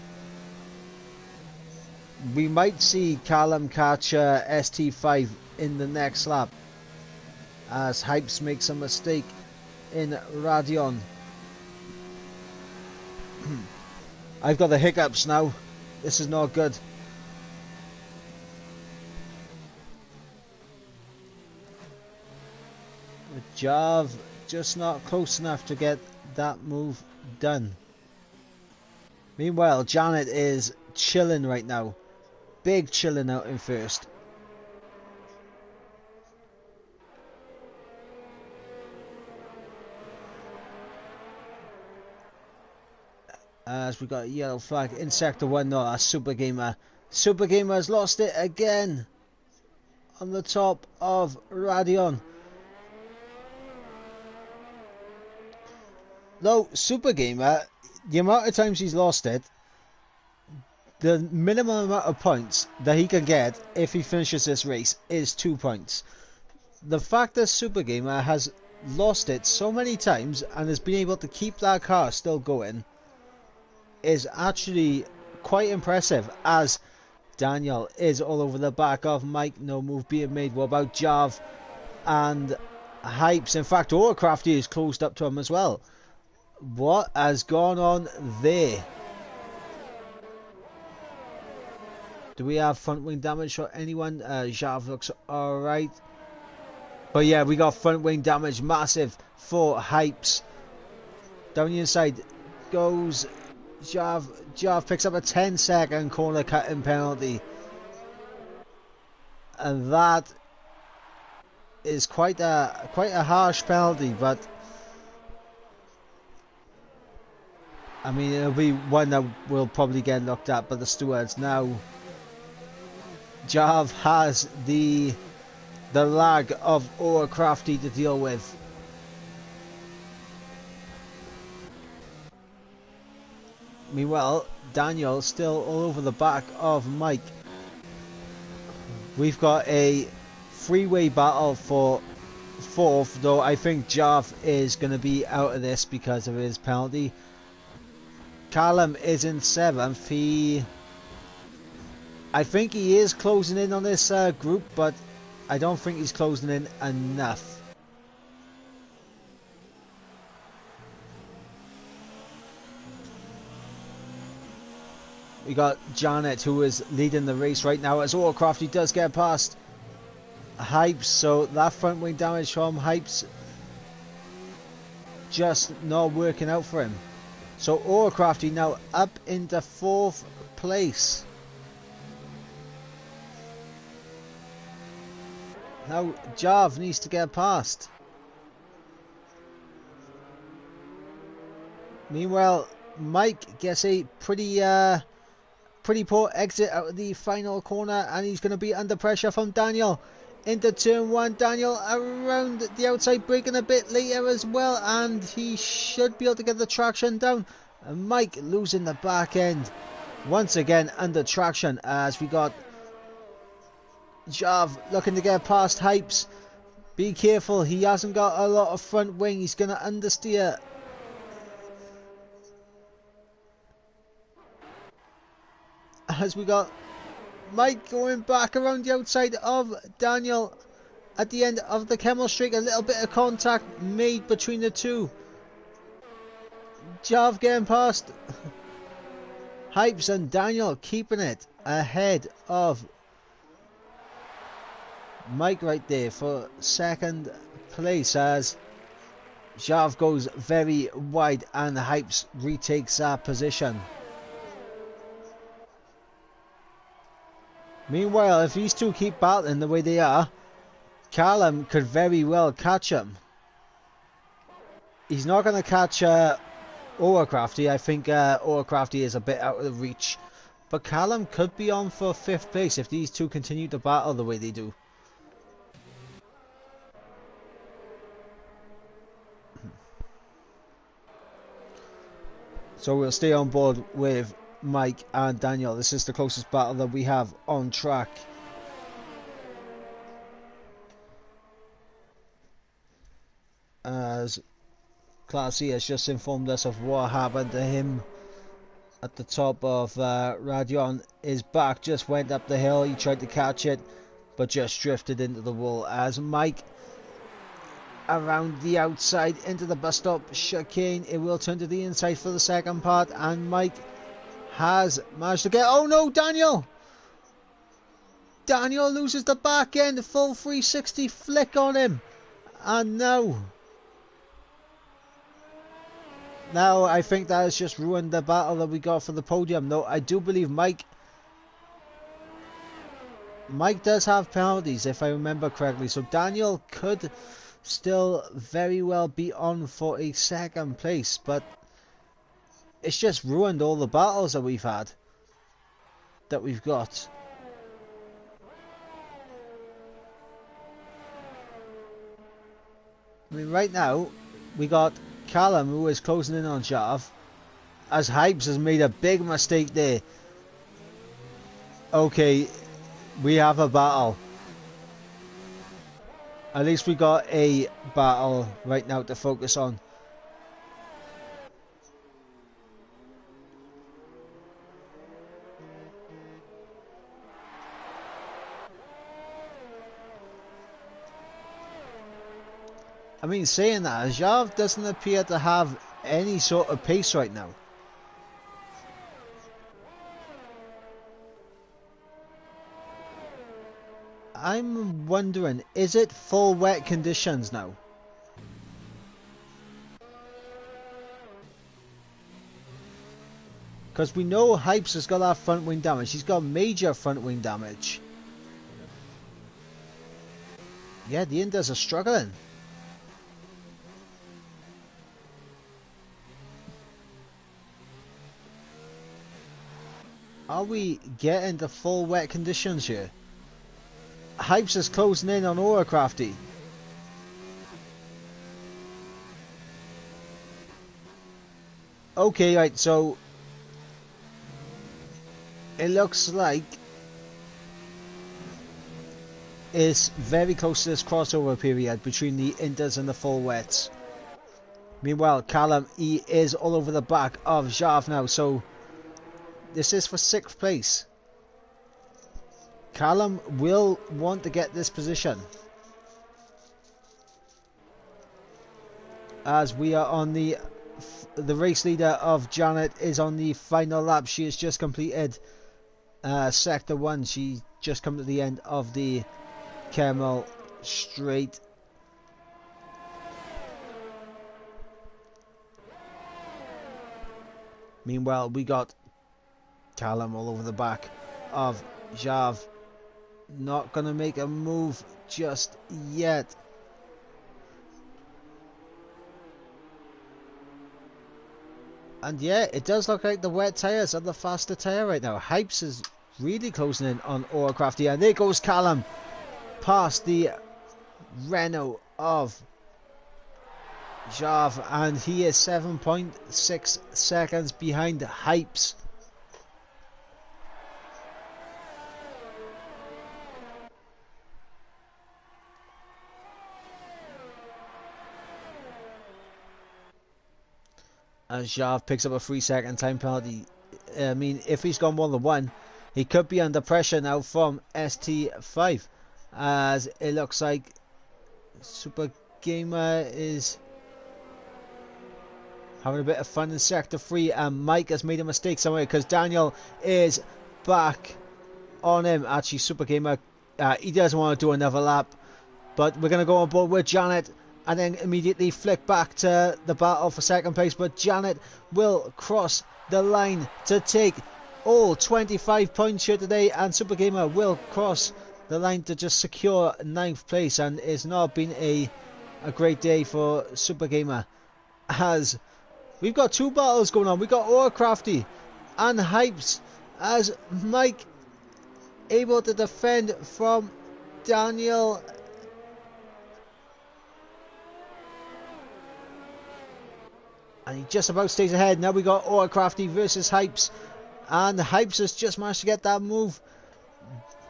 Callum catch ST5 in the next lap. As Hypes makes a mistake in Radeon. I've got the hiccups now. This is not good. Jav just not close enough to get that move done. Meanwhile, Janet is chilling right now. Big chilling out in first. As we got a yellow flag in sector 1. No, that's Super Gamer. Super Gamer has lost it again on the top of Radeon. No, Super Gamer, the amount of times he's lost it, the minimum amount of points that he can get if he finishes this race is 2 points. The fact that Super Gamer has lost it so many times and has been able to keep that car still going is actually quite impressive, as Daniel is all over the back of Mike. No move being made. What about Jav and Hypes? In fact, Overcrafty is closed up to him as well. What has gone on there? Do we have front wing damage for anyone? Jav looks alright. But yeah, we got front wing damage, massive for Hypes. Down the inside goes Jav. Jav picks up a 10-second corner cutting penalty. And that is quite a harsh penalty, but I mean, it'll be one that will probably get looked at by the stewards. Now Jav has the lag of Overcrafty to deal with. Meanwhile, Daniel still all over the back of Mike. We've got a three-way battle for fourth, though I think Jav is going to be out of this because of his penalty. Callum is in 7th. I think he is closing in on this group, but I don't think he's closing in enough. We got Janet, who is leading the race right now, as Overcrafty does get past Hypes, so that front wing damage from Hypes just not working out for him. So Overcrafty now up into 4th place. Now Jav needs to get past. Meanwhile, Mike gets a pretty poor exit out of the final corner, and he's going to be under pressure from Daniel into turn 1. Daniel around the outside, braking a bit later as well, and he should be able to get the traction down. And Mike losing the back end once again under traction, as we got Jav looking to get past Hypes. Be careful, he hasn't got a lot of front wing, he's going to understeer. As we got Mike going back around the outside of Daniel at the end of the camel streak. A little bit of contact made between the two. Jav getting past Hypes, and Daniel keeping it ahead of Mike right there for 2nd place, as Jav goes very wide and Hypes retakes that position. Meanwhile, if these two keep battling the way they are, Callum could very well catch him. He's not going to catch Crafty. I think Crafty is a bit out of reach. But Callum could be on for 5th place if these two continue to battle the way they do. So we'll stay on board with Mike and Daniel. This is the closest battle that we have on track. As Classy has just informed us of what happened to him at the top of Radion. His back just went up the hill. He tried to catch it, but just drifted into the wall. As Mike around the outside into the bus stop chicane, it will turn to the inside for the second part, and Mike has managed to get, oh no, Daniel loses the back end, full 360 flick on him, and now I think that has just ruined the battle that we got for the podium. No, I do believe Mike does have penalties if I remember correctly, so Daniel could still very well be on for a second place, but it's just ruined all the battles that we've got. I mean, right now we got Callum, who is closing in on Jav, as Hypes has made a big mistake there. Okay, we have a battle. At least we got a battle right now to focus on. I mean, saying that, Jav doesn't appear to have any sort of pace right now. I'm wondering, is it full wet conditions now? Because we know Hypes has got that front wing damage. He's got major front wing damage. Yeah, the Inders are struggling. Are we getting the full wet conditions here? Hypes is closing in on Crafty. Okay, right, so it looks like it's very close to this crossover period between the Inders and the full wets. Meanwhile, Callum, he is all over the back of Jav now, so this is for 6th place. Callum will want to get this position, as we are on the race leader of Janet is on the final lap. She has just completed sector 1. She just come to the end of the Camel Straight. Meanwhile, we got Callum all over the back of Jav. Not gonna make a move just yet. And yeah, it does look like the wet tyres are the faster tyre right now. Hypes is really closing in on Crafty, and there goes Callum past the Renault of Jav, and he is 7.6 seconds behind Hypes. As Jav picks up a 3-second time penalty. I mean, if he's gone more than one, he could be under pressure now from ST5. As it looks like Super Gamer is having a bit of fun in Sector 3, and Mike has made a mistake somewhere because Daniel is back on him. Actually, Super Gamer, he doesn't want to do another lap, but we're going to go on board with Janet and then immediately flick back to the battle for second place. But Janet will cross the line to take all 25 points here today, and Super Gamer will cross the line to just secure 9th place, and it's not been a great day for Super Gamer. as we've got two battles going on. We got Orcrafty and Hypes as Mike able to defend from Daniel. And he just about stays ahead. Now we got Orcrafty versus Hypes. And Hypes has just managed to get that move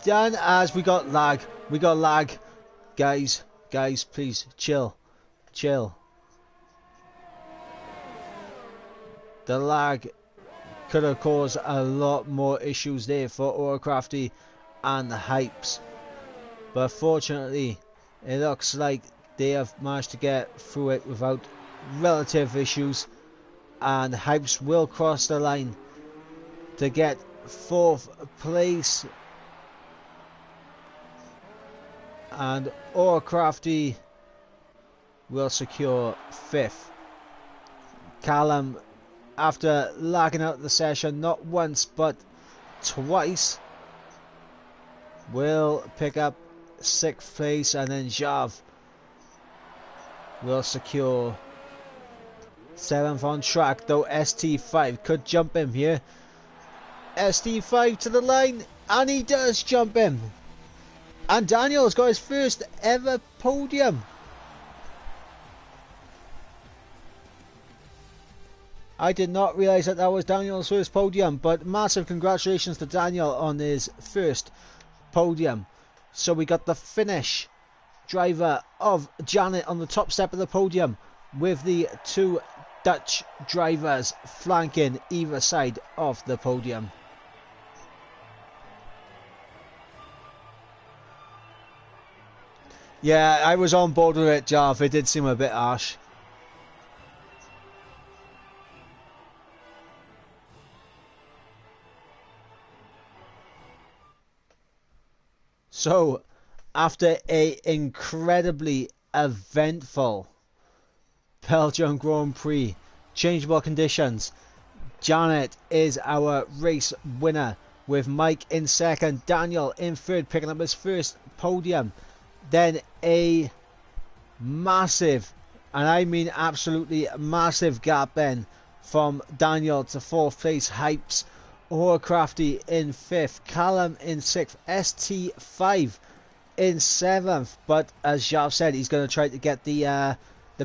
done as we got lag. We got lag. Guys, please, chill. The lag could have caused a lot more issues there for Orcrafty and the Hypes. But fortunately, it looks like they have managed to get through it without relative issues. And Hypes will cross the line to get 4th place. And Orcrafty will secure 5th. Callum, after lagging out the session not once but twice, will pick up 6th place, and then Jav will secure 7th on track, though ST5 could jump him here. ST5 to the line, and he does jump him. And Daniel's got his first ever podium. I did not realise that was Daniel's first podium, but massive congratulations to Daniel on his first podium. So we got the Finnish driver of Janet on the top step of the podium, with the 2 Dutch drivers flanking either side of the podium. Yeah, I was on board with it, Jav. It did seem a bit harsh. So, after a incredibly eventful Belgium Grand Prix, changeable conditions, Janet is our race winner, with Mike in second, Daniel in third, picking up his first podium. Then a massive, and I mean absolutely massive gap then from Daniel to 4th place. Hypes, Orcrafty in 5th, Callum in 6th, ST5 in 7th. But as Jav said, he's going to try to get the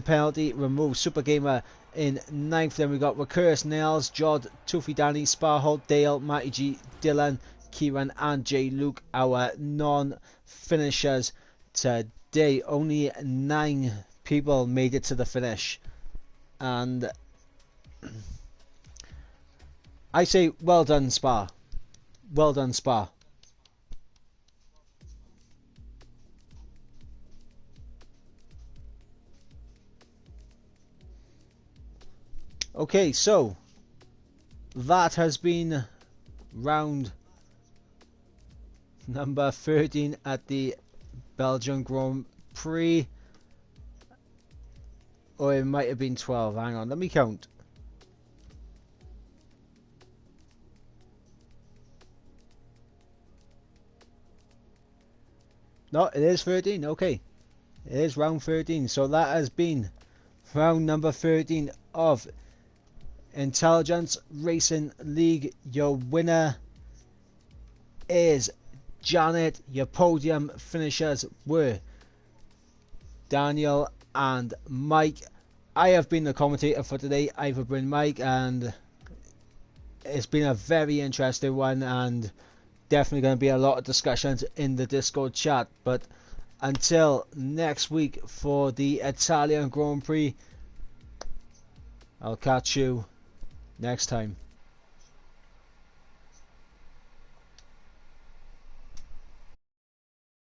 penalty removed. Super Gamer in 9th. Then we got Recurse, Nails, Jod, Toofy Danny, Sparholt, Dale, Matty G, Dylan, Kieran and J Luke, our non-finishers today. Only 9 people made it to the finish, and I say well done, Spa. Well done, Spa. Okay, so that has been round number 13 at the Belgian Grand Prix. Or it might have been 12. Hang on, let me count. No, it is 13. Okay, it is round 13. So that has been round number 13 of Intelligence Racing League. Your winner is Janet. Your podium finishers were Daniel and Mike. I have been the commentator for today. I've been Mike, and it's been a very interesting one, and definitely going to be a lot of discussions in the Discord chat. But until next week for the Italian Grand Prix, I'll catch you next time.